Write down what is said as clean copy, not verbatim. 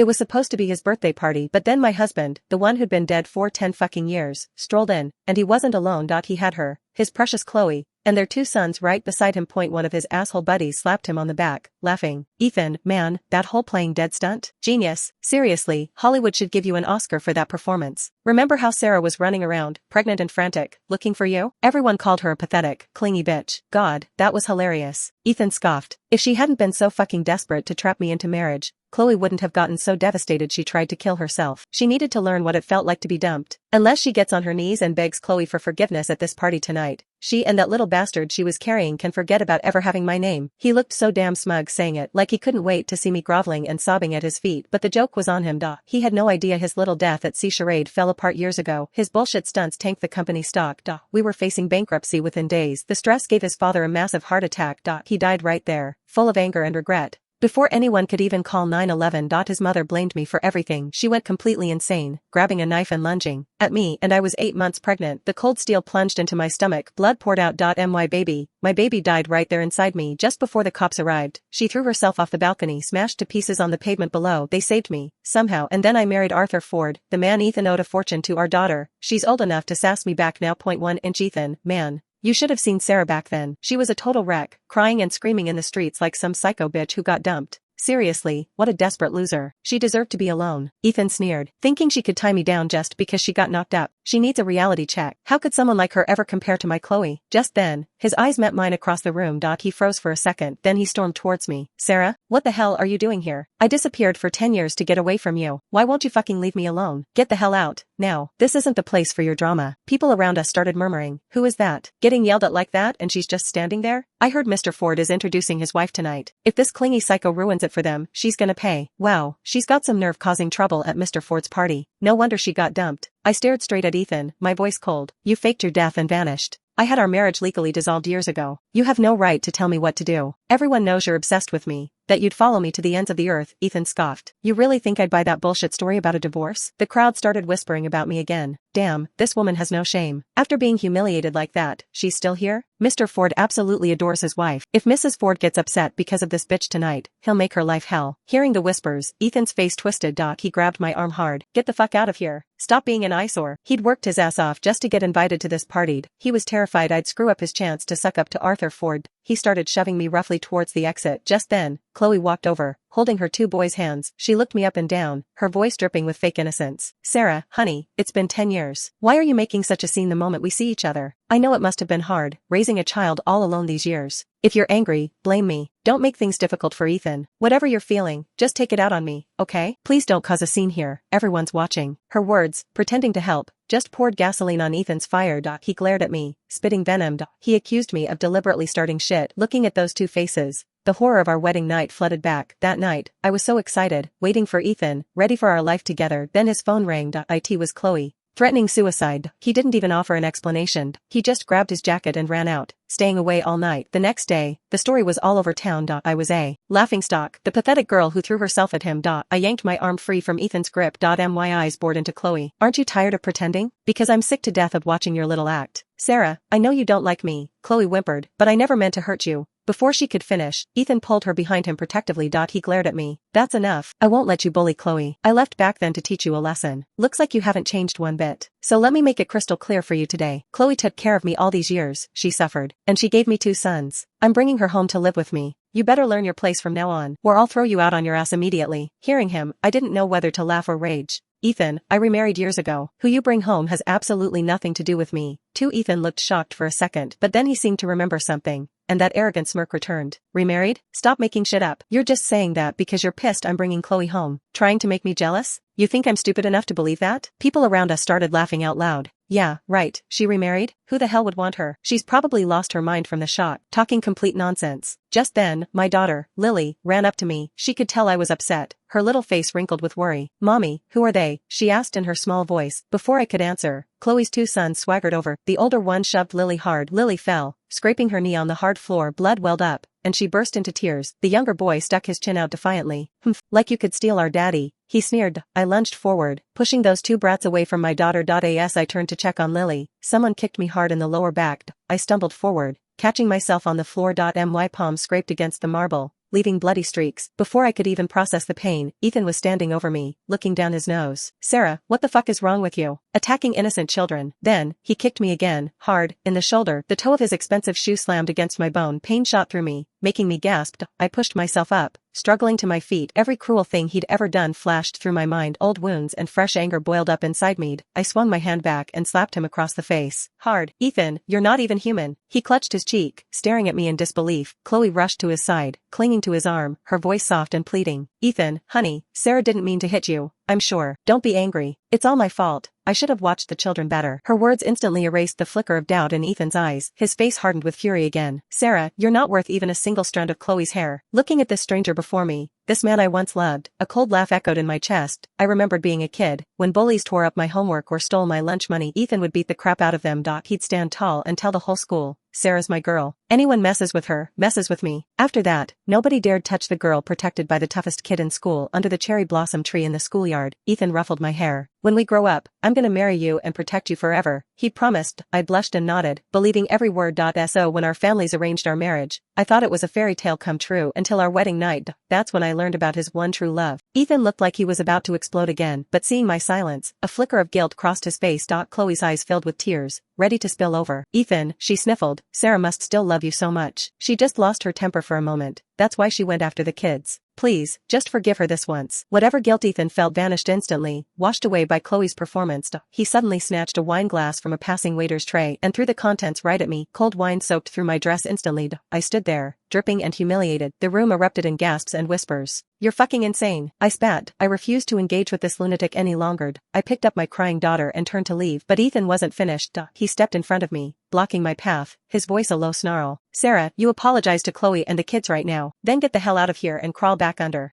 It was supposed to be his birthday party, but then my husband, the one who'd been dead for 10 fucking years, strolled in, and he wasn't alone. He had her, his precious Chloe, and their 2 sons right beside him. One of his asshole buddies slapped him on the back, laughing. Ethan, man, that whole playing dead stunt? Genius. Seriously, Hollywood should give you an Oscar for that performance. Remember how Sarah was running around, pregnant and frantic, looking for you? Everyone called her a pathetic, clingy bitch. God, that was hilarious. Ethan scoffed. If she hadn't been so fucking desperate to trap me into marriage, Chloe wouldn't have gotten so devastated she tried to kill herself. She needed to learn what it felt like to be dumped. Unless she gets on her knees and begs Chloe for forgiveness at this party tonight, she and that little bastard she was carrying can forget about ever having my name. He looked so damn smug saying it, like he couldn't wait to see me groveling and sobbing at his feet, but the joke was on him. He had no idea his little death at sea charade fell apart years ago. His bullshit stunts tanked the company stock. We were facing bankruptcy within days. The stress gave his father a massive heart attack. He died right there, full of anger and regret. Before anyone could even call 911. His mother blamed me for everything. She went completely insane, grabbing a knife and lunging at me, and I was 8 months pregnant. The cold steel plunged into my stomach, blood poured out. My baby died right there inside me just before the cops arrived. She threw herself off the balcony, smashed to pieces on the pavement below. They saved me, somehow, and then I married Arthur Ford, the man Ethan owed a fortune to. Our daughter, she's old enough to sass me back now. 1 inch. Ethan, man. You should have seen Sarah back then. She was a total wreck, crying and screaming in the streets like some psycho bitch who got dumped. Seriously, what a desperate loser. She deserved to be alone. Ethan sneered, thinking she could tie me down just because she got knocked up. She needs a reality check. How could someone like her ever compare to my Chloe? Just then, his eyes met mine across the room. He froze for a second, then he stormed towards me. Sarah, what the hell are you doing here? I disappeared for 10 years to get away from you. Why won't you fucking leave me alone? Get the hell out, now. This isn't the place for your drama. People around us started murmuring. Who is that? Getting yelled at like that and she's just standing there? I heard Mr. Ford is introducing his wife tonight. If this clingy psycho ruins it for them, she's gonna pay. Wow, she's got some nerve causing trouble at Mr. Ford's party. No wonder she got dumped. I stared straight at Ethan, my voice cold. You faked your death and vanished. I had our marriage legally dissolved years ago. You have no right to tell me what to do. Everyone knows you're obsessed with me, that you'd follow me to the ends of the earth. Ethan scoffed. You really think I'd buy that bullshit story about a divorce? The crowd started whispering about me again. Damn, this woman has no shame. After being humiliated like that, she's still here? Mr. Ford absolutely adores his wife. If Mrs. Ford gets upset because of this bitch tonight, he'll make her life hell. Hearing the whispers, Ethan's face twisted. He grabbed my arm hard. Get the fuck out of here. Stop being an eyesore. He'd worked his ass off just to get invited to this party. He was terrified I'd screw up his chance to suck up to Arthur Ford. He started shoving me roughly towards the exit. Just then, Chloe walked over, holding her 2 boys' hands. She looked me up and down, her voice dripping with fake innocence. Sarah, honey, it's been 10 years. Why are you making such a scene the moment we see each other? I know it must have been hard, raising a child all alone these years. If you're angry, blame me. Don't make things difficult for Ethan. Whatever you're feeling, just take it out on me, okay? Please don't cause a scene here. Everyone's watching. Her words, pretending to help, just poured gasoline on Ethan's fire. He glared at me, spitting venom. He accused me of deliberately starting shit. Looking at those 2 faces, the horror of our wedding night flooded back. That night, I was so excited, waiting for Ethan, ready for our life together. Then his phone rang. It was Chloe, threatening suicide. He didn't even offer an explanation. He just grabbed his jacket and ran out, staying away all night. The next day, the story was all over town. I was a laughingstock, the pathetic girl who threw herself at him. I yanked my arm free from Ethan's grip. My eyes bored into Chloe. Aren't you tired of pretending? Because I'm sick to death of watching your little act. Sarah, I know you don't like me, Chloe whimpered, but I never meant to hurt you. Before she could finish, Ethan pulled her behind him protectively. He glared at me. That's enough. I won't let you bully Chloe. I left back then to teach you a lesson. Looks like you haven't changed one bit. So let me make it crystal clear for you today. Chloe took care of me all these years, she suffered, and she gave me 2 sons. I'm bringing her home to live with me. You better learn your place from now on, or I'll throw you out on your ass immediately. Hearing him, I didn't know whether to laugh or rage. Ethan, I remarried years ago. Who you bring home has absolutely nothing to do with me. Ethan looked shocked for a second, but then he seemed to remember something, and that arrogant smirk returned. Remarried? Stop making shit up. You're just saying that because you're pissed I'm bringing Chloe home. Trying to make me jealous? You think I'm stupid enough to believe that? People around us started laughing out loud. Yeah, right, she remarried? Who the hell would want her? She's probably lost her mind from the shock, talking complete nonsense. Just then, my daughter, Lily, ran up to me. She could tell I was upset, her little face wrinkled with worry. Mommy, who are they? She asked in her small voice. Before I could answer, Chloe's 2 sons swaggered over. The older one shoved Lily hard. Lily fell, scraping her knee on the hard floor. Blood welled up, and she burst into tears. The younger boy stuck his chin out defiantly. Humph, like you could steal our daddy, he sneered. I lunged forward, pushing those 2 brats away from my daughter. As I turned to check on Lily, someone kicked me hard in the lower back. I stumbled forward, catching myself on the floor. My palm scraped against the marble, leaving bloody streaks. Before I could even process the pain, Ethan was standing over me, looking down his nose. Sarah, what the fuck is wrong with you? Attacking innocent children. Then, he kicked me again, hard, in the shoulder. The toe of his expensive shoe slammed against my bone. Pain shot through me, making me gasp. I pushed myself up, struggling to my feet. Every cruel thing he'd ever done flashed through my mind. Old wounds and fresh anger boiled up inside me. I swung my hand back and slapped him across the face. Hard. Ethan, you're not even human. He clutched his cheek, staring at me in disbelief. Chloe rushed to his side, clinging to his arm, her voice soft and pleading. Ethan, honey, Sarah didn't mean to hit you, I'm sure. Don't be angry. It's all my fault. I should have watched the children better. Her words instantly erased the flicker of doubt in Ethan's eyes. His face hardened with fury again. Sarah, you're not worth even a single strand of Chloe's hair. Looking at this stranger before me, this man I once loved, a cold laugh echoed in my chest. I remembered being a kid, when bullies tore up my homework or stole my lunch money. Ethan would beat the crap out of them. He'd stand tall and tell the whole school, Sarah's my girl. Anyone messes with her, messes with me. After that, nobody dared touch the girl protected by the toughest kid in school. Under the cherry blossom tree in the schoolyard, Ethan ruffled my hair. When we grow up, I'm gonna marry you and protect you forever, he promised. I blushed and nodded, believing every word. So when our families arranged our marriage, I thought it was a fairy tale come true until our wedding night. That's when I learned about his one true love. Ethan looked like he was about to explode again, but seeing my silence, a flicker of guilt crossed his face. Chloe's eyes filled with tears, ready to spill over. Ethan, she sniffled, Sarah must still love you so much. She just lost her temper for a moment. That's why she went after the kids. Please, just forgive her this once. Whatever guilt Ethan felt vanished instantly, washed away by Chloe's performance. He suddenly snatched a wine glass from a passing waiter's tray and threw the contents right at me. Cold wine soaked through my dress instantly. I stood there, dripping and humiliated. The room erupted in gasps and whispers. You're fucking insane. I spat. I refused to engage with this lunatic any longer. I picked up my crying daughter and turned to leave, but Ethan wasn't finished. He stepped in front of me, blocking my path, his voice a low snarl. Sarah, you apologize to Chloe and the kids right now, then get the hell out of here and crawl back under.